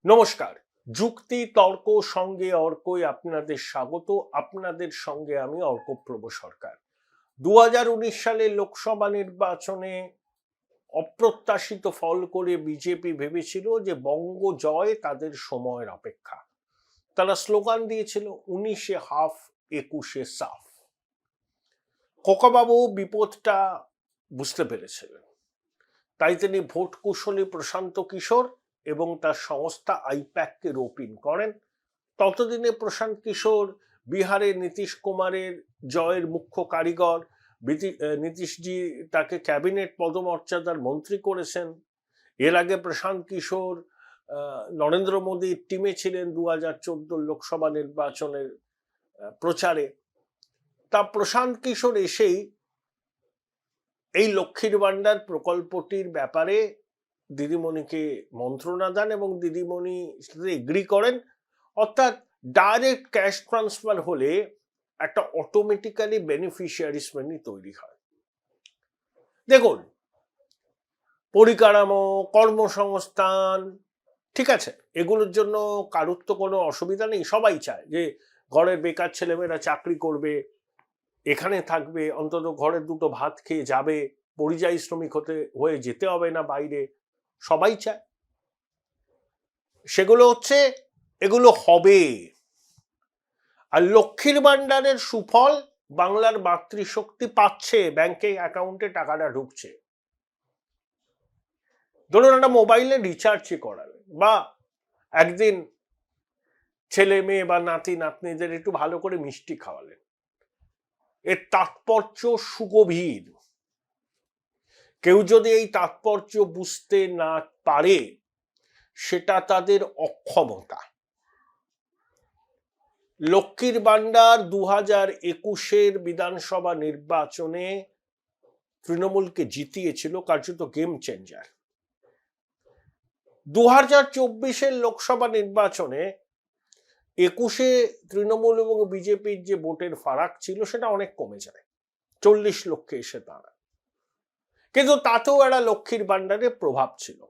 নমস্কার। যুক্তি তর্ক সঙ্গে অর্কই আপনাদের স্বাগত। আপনাদের সঙ্গে আমি অর্কপ্রভ সরকার। 2019 সালে লোকসভা নির্বাচনে অপ্রত্যাশিত ফল করে বিজেপি ভেবেছিল যে বঙ্গ জয় তাদের সময়ের অপেক্ষা। তারা স্লোগান দিয়েছিল 19-এ হাফ 21-এ সাফ। খোকাবাবু বিপদটা বুঝতে পেরেছিলেন, তাই তিনি ভোট কুশলী প্রশান্ত কিশোর এবং তার সংস্থা আইপ্যাককে রোপ ইন করেন। ততদিনে প্রশান্ত কিশোর বিহারে নীতিশ কুমারের জয়ের মুখ্য কারিগর। নীতিশজি তাকে ক্যাবিনেট পদমর্যাদার মন্ত্রী করেছেন। এর আগে প্রশান্ত কিশোর নরেন্দ্র মোদীর টিমে ছিলেন 2014 লোকসভা নির্বাচনের প্রচারে। তা প্রশান্ত কিশোর এসেই এই লক্ষ্মীর ভান্ডার প্রকল্পটির ব্যাপারে দিদিমণিকে মন্ত্রণা দেন এবং দিদিমণি সাথে এগ্রি করেন। অর্থাৎ ডাইরেক্ট ক্যাশ ট্রান্সফার হলে একটা অটোমেটিক্যালি বেনিফিশিয়ারি শ্রেণী তৈরি হয়। দেখুন, পরিকাঠামো, কর্মসংস্থান, ঠিক আছে, এগুলোর জন্য কারুর তো কোনো অসুবিধা নেই। সবাই চায় যে ঘরের বেকার ছেলেমেয়েরা চাকরি করবে, এখানে থাকবে, অন্তত ঘরের দুটো ভাত খেয়ে যাবে, পরিযায়ী শ্রমিক হয়ে যেতে হবে না বাইরে। সবাই চায়। এগুলো হবে। আর লক্ষ্মীর ভান্ডারের সুফল বাংলার মাতৃশক্তি পাচ্ছে, ব্যাংকে অ্যাকাউন্টে টাকাটা ঢুকছে। ধরুন একটা মোবাইলে রিচার্জ করালেন, বা একদিন ছেলে মেয়ে বা নাতি নাতনিদের একটু ভালো করে মিষ্টি খাওয়ালেন। এর তাৎপর্য সুগভীর। কেউ যদি এই তাৎপর্য বুঝতে না পারে, সেটা তাদের অক্ষমতা। লক্ষ্মীর ভান্ডার 2021-এর বিধানসভা নির্বাচনে তৃণমূলকে জিতিয়েছিল, কার্যত গেম চেঞ্জার। 2024-এর লোকসভা নির্বাচনে 21-এ তৃণমূল এবং বিজেপির যে ভোটের ফারাক ছিল সেটা অনেক কমে যায়, 40 লক্ষে এসে দাঁড়ায়। কিন্তু তাতেও একটা লক্ষ্মীর ভান্ডারের প্রভাব ছিল।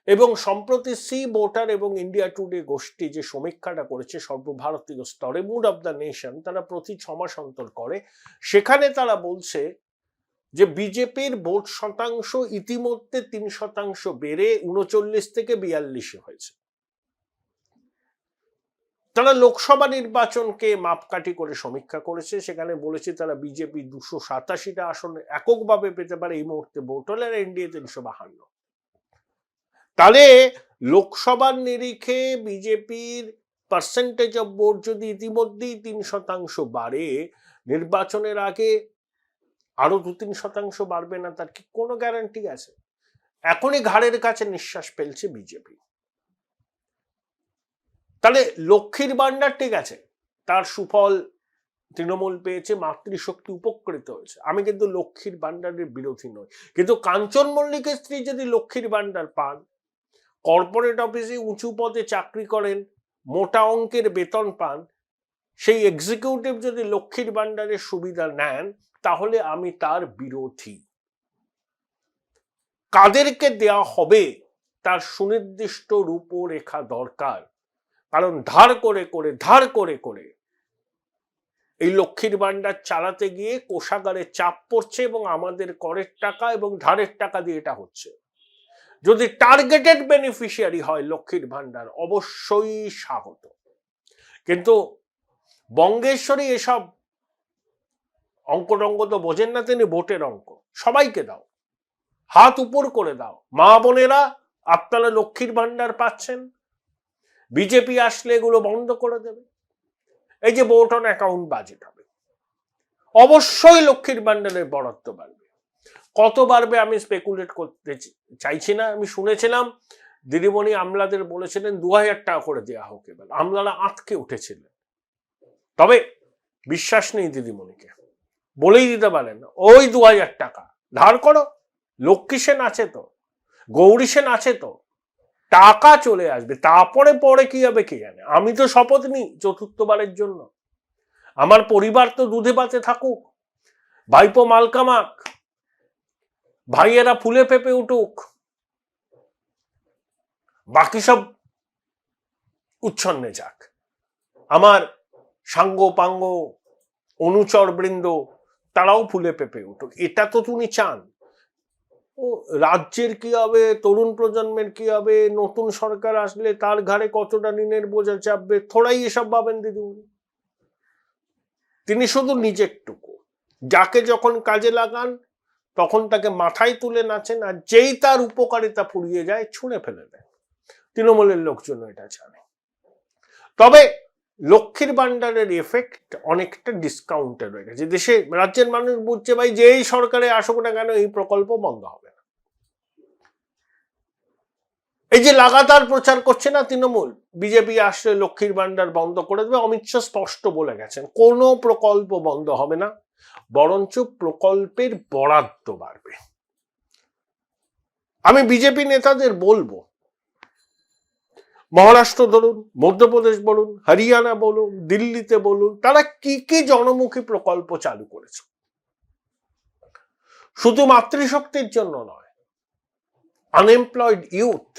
এবং সম্প্রতি সি ভোটার এবং ইন্ডিয়া টুডে গোষ্ঠী যে সমীক্ষাটা করেছে সর্বভারতীয় স্তরে, মুড অফ দ্য নেশন, তারা প্রতি 6 মাস অন্তর করে, সেখানে তারা বলছে যে বিজেপির ভোট শতাংশ ইতিমধ্যে 3% বেড়ে 39 থেকে 42 হয়েছে। তারা লোকসভা নির্বাচনকে মাপকাঠি করে সমীক্ষা করেছে, সেখানে বলেছে তারা বিজেপি 287টা আসন এককভাবে পেতে পারে এই মুহূর্তে ভোট হলে, আর এনডিএ 352। তাহলে লোকসভার নিরিখে বিজেপির পার্সেন্টেজ অফ ভোট যদি ইতিমধ্যেই 3% বাড়ে, নির্বাচনের আগে আরো 2-3% বাড়বে না তার কি কোনো গ্যারান্টি আছে? এখনই ঘাড়ের কাছে নিঃশ্বাস ফেলছে বিজেপি। তাহলে লক্ষ্মীর ভান্ডার ঠিক আছে, তার সুফল তৃণমূল পেয়েছে, মাতৃশক্তি উপকৃত হয়েছে। আমি কিন্তু লক্ষ্মীর ভান্ডারের বিরোধী নই, কিন্তু কাঞ্চন মল্লিকের স্ত্রী যদি লক্ষ্মীর ভান্ডার পান, কর্পোরেট অফিসে উঁচু পদে চাকরি করেন, মোটা অঙ্কের বেতন পান, সেই এক্সিকিউটিভ যদি লক্ষ্মীর ভান্ডারের সুবিধা নেন, তাহলে আমি তার বিরোধী। কাদেরকে দেয়া হবে তার সুনির্দিষ্ট রূপরেখা দরকার, কারণ ধার করে করে এই লক্ষ্মীর ভান্ডার চালাতে গিয়ে কোষাগারে চাপ পড়ছে এবং আমাদের করের টাকা এবং ধারের টাকা দিয়ে এটা হচ্ছে। যদি টার্গেটেড বেনিফিশিয়ারি হয় লক্ষ্মীর ভান্ডার, অবশ্যই স্বাগত। কিন্তু বঙ্গেশ্বরী এসব অঙ্ক টঙ্ক তো বোঝেন না, তিনি ভোটের অঙ্ক। সবাইকে দাও, হাত উপর করে দাও। মা বোনেরা, আপনারা লক্ষ্মীর ভান্ডার পাচ্ছেন, বিজেপি আসলে এগুলো বন্ধ করে দেবে। এই যে ভোট অন অ্যাকাউন্ট বাজেট হবে, অবশ্যই লক্ষ্মীর ভান্ডারের বরাদ্দ বাড়বে। কত বাড়বে আমি স্পেকুলেট করতে চাইছি না। আমি শুনেছিলাম দিদিমণি আমলাদের বলেছিলেন 2000 টাকা করে দেওয়া হোক। এবার আমলারা আটকে উঠেছিলেন। তবে বিশ্বাস নেই দিদিমণিকে, বলেই দিতে পারেন ওই 2000 টাকা ধার করো, লক্ষ্মী সেন আছে তো, গৌরী সেন আছে তো, টাকা চলে আসবে। তারপরে পরে কি হবে কে জানে। আমি তো শপথ নিই চতুর্থবারের জন্য, আমার পরিবার তো দুধে ভাতে থাকুক, ভাইপো মাল কামাক, ভাইয়েরা ফুলে পেঁপে উঠুক, বাকি সব উচ্ছন্নে যাক, আমার সাঙ্গ পাঙ্গ অনুচর বৃন্দ তারাও ফুলে পেঁপে উঠুক, এটা তো তিনি চান। ও রাজ্যের কি হবে, তরুণ প্রজন্মের কি হবে, নতুন সরকার আসলে তার ঘাড়ে কতটা ঋণের বোঝা চাপবে, থোড়াই এসব ভাবেন দিদিমণি। তিনি শুধু নিজেরটুকু, যাকে যখন কাজে লাগান তখন তাকে মাথায় তুলে নাচেন, আর যেই তার উপকারিতা ফুরিয়ে যায় ছুঁড়ে ফেলে দেন। তৃণমূলের লোকজন এটা জানে। তবে লক্ষ্মীর ভান্ডারের এফেক্ট অনেকটা ডিসকাউন্টে রয়ে গেছে। দেশে রাজ্যের মানুষ বুঝছে ভাই যেই সরকারে আসুক না কেন এই প্রকল্প বন্ধ হবে না। এই যে লাগাতার প্রচার করছে না তৃণমূল, বিজেপি আসলে লক্ষ্মীর ভান্ডার বন্ধ করে দেবে, অমিত শাহ স্পষ্ট বলে গেছেন কোনো প্রকল্প বন্ধ হবে না, বরঞ্চ প্রকল্পের বরাদ্দ বাড়বে। আমি বিজেপি নেতাদের বলবো, মহারাষ্ট্র ধরুন, মধ্যপ্রদেশ বলুন, হরিয়ানা বলুন, দিল্লিতে বলুন, তারা কি কি জনমুখী প্রকল্প চালু করেছে। শুধু মাতৃশক্তির জন্য নয়, আনএমপ্লয়েড ইউথ,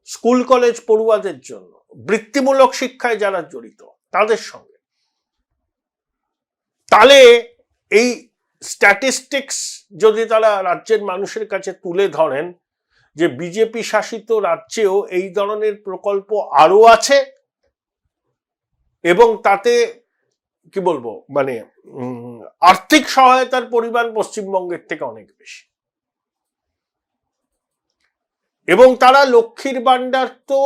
স্কুল কলেজ পড়ুয়াদের জন্য, বৃত্তিমূলক শিক্ষায় যারা জড়িত তাদের সঙ্গে। তাহলে এই স্ট্যাটিস্টিক্স যদি তারা রাজ্যের মানুষের কাছে তুলে ধরেন যে বিজেপি শাসিত রাজ্যেও এই ধরনের প্রকল্প আরো আছে, এবং তাতে কি বলবো মানে আর্থিক সহায়তার পরিমাণ পশ্চিমবঙ্গের থেকে অনেক বেশি, এবং তারা লক্ষ্মীর ভান্ডার তো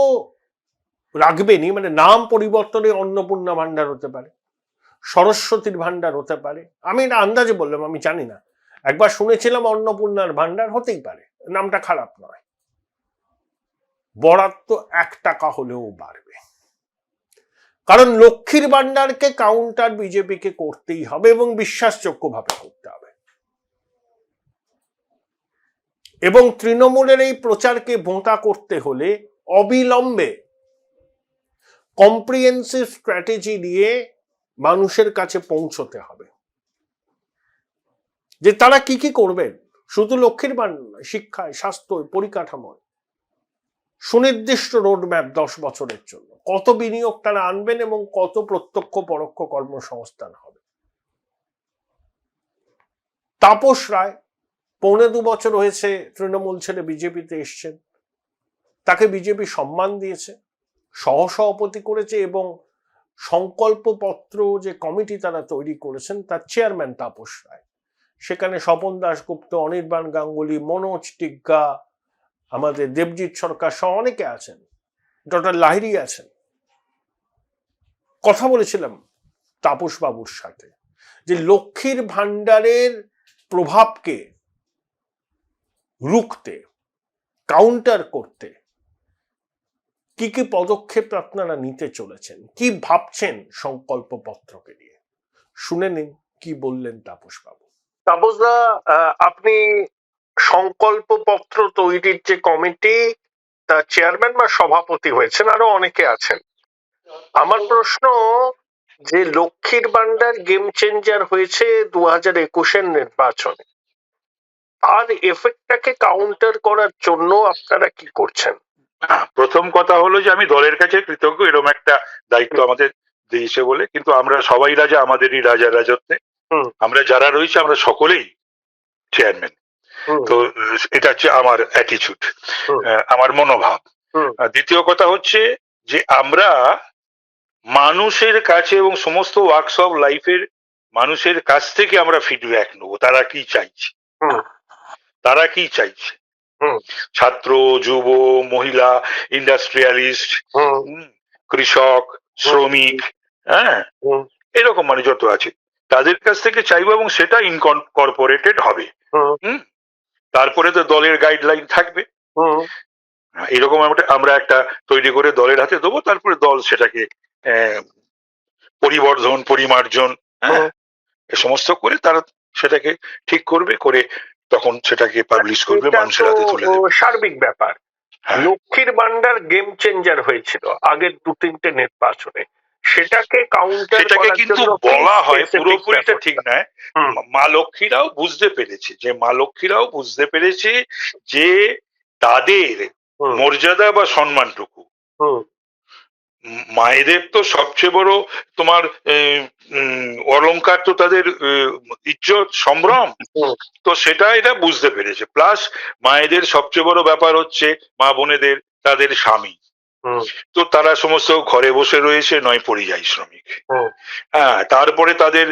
রাখবেনি, মানে নাম পরিবর্তনে অন্নপূর্ণা ভান্ডার হতে পারে, সরস্বতীর ভান্ডার হতে পারে, আমি এটা আন্দাজে বললাম, আমি জানি না, একবার শুনেছিলাম অন্নপূর্ণার ভান্ডার হতেই পারে, নামটা খারাপ নয়। বরাদ্দ 1 টাকা হলেও বাড়বে, কারণ লক্ষ্মীর ভান্ডারকে কাউন্টার বিজেপিকে করতেই হবে এবং বিশ্বাসযোগ্য ভাবে করতে হবে। এবং তৃণমূলের এই প্রচারকে ভোঁতা করতে হলে অবিলম্বে কম্প্রিহেন্সিভ স্ট্র্যাটেজি নিয়ে মানুষের কাছে পৌঁছতে হবে, যে তারা কি কি করবেন। শুধু লক্ষ্মীর ভান্ডার নয়, শিক্ষায়, স্বাস্থ্য, পরিকাঠামোয় সুনির্দিষ্ট রোডম্যাপ 10 বছরের জন্য, কত বিনিয়োগ তারা আনবেন এবং কত প্রত্যক্ষ পরোক্ষ কর্মসংস্থান হবে। তাপস রায় 1.25 বছর হয়েছে তৃণমূল ছেড়ে বিজেপিতে এসছেন, তাকে বিজেপি সম্মান দিয়েছে, সহসভাপতি করেছে, এবং সংকল্পপত্র যে কমিটি তারা তৈরি করেছেন তার চেয়ারম্যান তাপস রায়। সেখানে স্বপন দাশগুপ্ত, অনির্বাণ গাঙ্গুলি, মনোজ টিগ্গা, আমাদের দেবজিৎ সরকার সহ অনেকে আছেন, ডক্টর লাহিড়ী আছেন। কথা বলেছিলাম তাপস বাবুর সাথে যে লক্ষ্মীর ভান্ডারের প্রভাবকে রুখতে, কাউন্টার করতে কি কি পদক্ষেপ আপনারা নিতে চলেছেন, কি ভাবছেন সংকল্পপত্রকে নিয়ে। শুনে নিন কি বললেন তাপস বাবু। তাপসদা, আপনি সংকল্পপত্র তৈরির যে কমিটি তার চেয়ারম্যান বা সভাপতি হয়েছেন, আরো অনেকে আছেন। আমার প্রশ্ন, যে লক্ষ্মীর ভান্ডার গেম চেঞ্জার হয়েছে 2021-এর নির্বাচনে, আর এফেক্টটাকে কাউন্টার করার জন্য আপনারা কি করছেন? প্রথম কথা হলো যে আমি দলের কাছে কৃতজ্ঞ, এরকম একটা দায়িত্ব আমাদের দিয়েছে বলে, কিন্তু আমরা সবাই রাজা, আমাদেরই রাজা রাজত্বে, আমরা যারা রয়েছে আমরা সকলেই চেয়ারম্যান। তো এটা হচ্ছে আমার অ্যাটিচিউড, আমার মনোভাব। দ্বিতীয় কথা হচ্ছে যে আমরা মানুষের কাছে এবং সমস্ত ওয়ার্কস অফ লাইফের মানুষের কাছ থেকে আমরা ফিডব্যাক নেবো, তারা কি চাইছে, তারা কি চাইছে। ছাত্র, যুব, মহিলা, ইন্ডাস্ট্রিয়ালিস্ট, কৃষক, শ্রমিক, হ্যাঁ, এরকম মানে যত আছে তাদের কাছ থেকে চাইবো, এবং সেটা ইনকর্পোরেটেড হবে। তারপরে তো দলের গাইডলাইন থাকবে, এরকম আমরা একটা তৈরি করে দলের হাতে দেবো, তারপরে দল সেটাকে পরিবর্ধন, পরিমার্জন, হ্যাঁ, এ সমস্ত করে তারা সেটাকে ঠিক করবে, করে তখন সেটাকে পাবলিশ করবে, মানুষের হাতে তুলে দেবে। সার্বিক ব্যাপার। লক্ষ্মীর ভান্ডার গেম চেঞ্জার হয়েছিল আগের 2-3টে নির্বাচনে, সেটাকে কাউন্টার, সেটাকে কিন্তু বলা হয় পুরোপুরিটা ঠিক নয়। মা লক্ষ্মীরাও বুঝতে পেরেছে, যে মা লক্ষ্মীরাও বুঝতে পেরেছে যে তাদের মর্যাদা বা সম্মানটুকু মায়েদের তো সবচেয়ে বড় তোমার অলংকার তো তাদের ইজ্জত সম্ভ্রম, তো সেটা এরা বুঝতে পেরেছে। প্লাস মায়েদের সবচেয়ে বড় ব্যাপার হচ্ছে মা বোনেদের তাদের স্বামী, তো তারা সমস্ত ঘরে বসে রয়েছে, নয় পরিযায়ী শ্রমিক। হ্যাঁ, তারপরে তাদের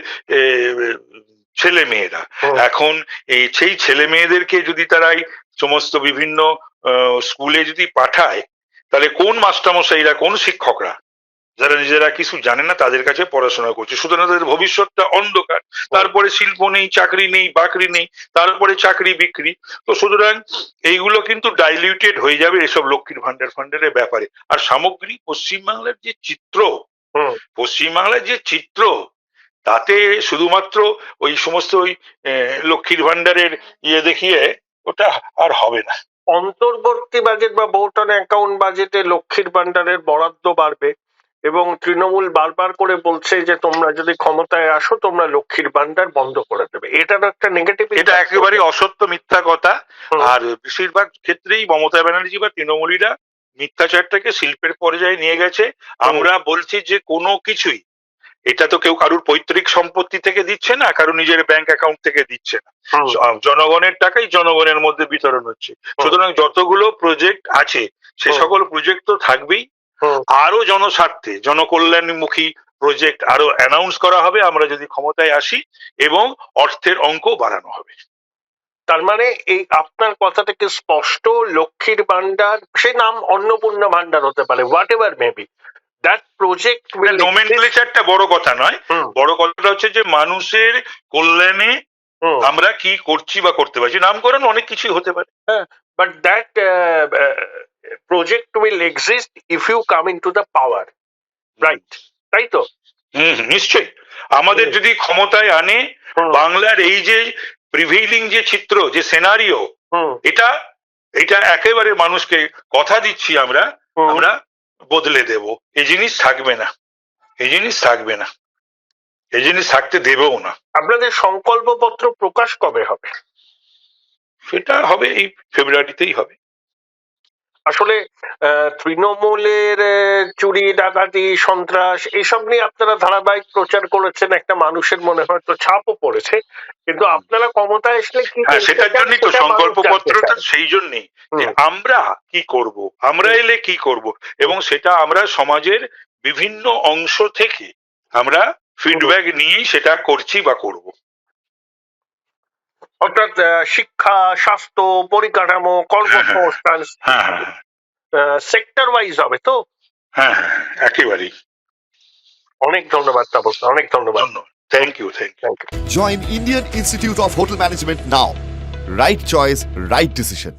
ছেলে মেয়েরা, এখন এই সেই ছেলে মেয়েদেরকে যদি তারাই সমস্ত বিভিন্ন স্কুলে যদি পাঠায়, তাহলে কোন মাস্টারমশাইরা, কোন শিক্ষকরা যারা নিজেরা কিছু জানে না তাদের কাছে পড়াশোনা করছে, সুতরাং তাদের ভবিষ্যৎটা অন্ধকার। তারপরে শিল্প নেই, চাকরি নেই, বাকরি নেই, তারপরে চাকরি বিক্রি। তো সুতরাং এইগুলো কিন্তু ডাইলিউটেড হয়ে যাবে এসব লক্ষ্মীর ভান্ডার ফান্ডারের ব্যাপারে। আর সামগ্রিক পশ্চিমবাংলার যে চিত্র, পশ্চিমবাংলার যে চিত্র, তাতে শুধুমাত্র ওই সমস্ত ওই লক্ষ্মীর ভান্ডারের ইয়ে দেখিয়ে ওটা আর হবে না। অন্তর্বর্তী বাজেট বা ভোট অন অ্যাকাউন্ট বাজেটে লক্ষ্মীর ভান্ডারের বরাদ্দ বাড়বে এবং তৃণমূল বারবার করে বলছে যে তোমরা যদি ক্ষমতায় আসো তোমরা লক্ষ্মীর ভান্ডার বন্ধ করে দেবে। এটার একটা নেগেটিভ, এটা একেবারে অসত্য, মিথ্যা কথা। আর বেশিরভাগ ক্ষেত্রেই মমতা ব্যানার্জি বা তৃণমূলীরা মিথ্যাচারটাকে শিল্পের পর্যায়ে নিয়ে গেছে। আমরা বলছি যে কোনো কিছুই, এটা তো কেউ কারুর পৈতৃক সম্পত্তি থেকে দিচ্ছে না, কারুর নিজের ব্যাংক অ্যাকাউন্ট থেকে দিচ্ছে না, জনগণের টাকাই জনগণের মধ্যে বিতরণ হচ্ছে। সুতরাং যতগুলো প্রজেক্ট আছে সে সকল প্রজেক্ট তো থাকবেই, আরো জনস্বার্থে জনকল্যাণমুখী প্রজেক্ট আরো অ্যানাউন্স করা হবে আমরা যদি ক্ষমতায় আসি, এবং অর্থের অঙ্ক বাড়ানো হবে। তার মানে এই আপনার কথা থেকে স্পষ্ট, লক্ষ্মীর ভান্ডার, সে নাম অন্নপূর্ণা ভান্ডার হতে পারে, whatever maybe, that project নোমেনক্লেচারটা বড় কথা নয়, বড় কথাটা হচ্ছে যে মানুষের কল্যাণে আমরা কি করছি বা করতে পারছি। নামকরণ অনেক কিছুই হতে পারে, but that project will exist if you come into the power, right? তাই তো? নিশ্চয়ই। আমাদের যদি ক্ষমতায় আনে, বাংলার এই যে প্রিভেইলিং যে চিত্র, যে সিনারিও, এটা একেবারে মানুষকে কথা দিচ্ছি আমরা বদলে দেব। এই জিনিস থাকবে না, এই জিনিস থাকবে না, এই জিনিস থাকতে দেবেও না। আপনাদের সংকল্পপত্র প্রকাশ কবে হবে? সেটা হবে এই ফেব্রুয়ারিতেই হবে। আসলে তৃণমূলের চুরি, ডাকাতি, সন্ত্রাস এইসব নিয়ে আপনারা ধারাবাহিক প্রচার করেছেন, একটা মানুষের মনে হয়তো ছাপও পড়েছে, কিন্তু আপনারা ক্ষমতায় আসলে কি? সেটার জন্যই তো সংকল্পপত্রটা, সেই জন্যই যে আমরা কি করব, আমরা এলে কি করব, এবং সেটা আমরা সমাজের বিভিন্ন অংশ থেকে আমরা ফিডব্যাক নিয়েই সেটা করছি বা করব। অর্থাৎ শিক্ষা, স্বাস্থ্য, পরিকাঠামো, কর্মসংস্থান সেক্টর ওয়াইজ হবে তো? হ্যাঁ, একেবারেই। অনেক ধন্যবাদ তাপস, অনেক ধন্যবাদ। Thank you, thank you. Join Indian Institute of Hotel Management now. Right choice, right decision.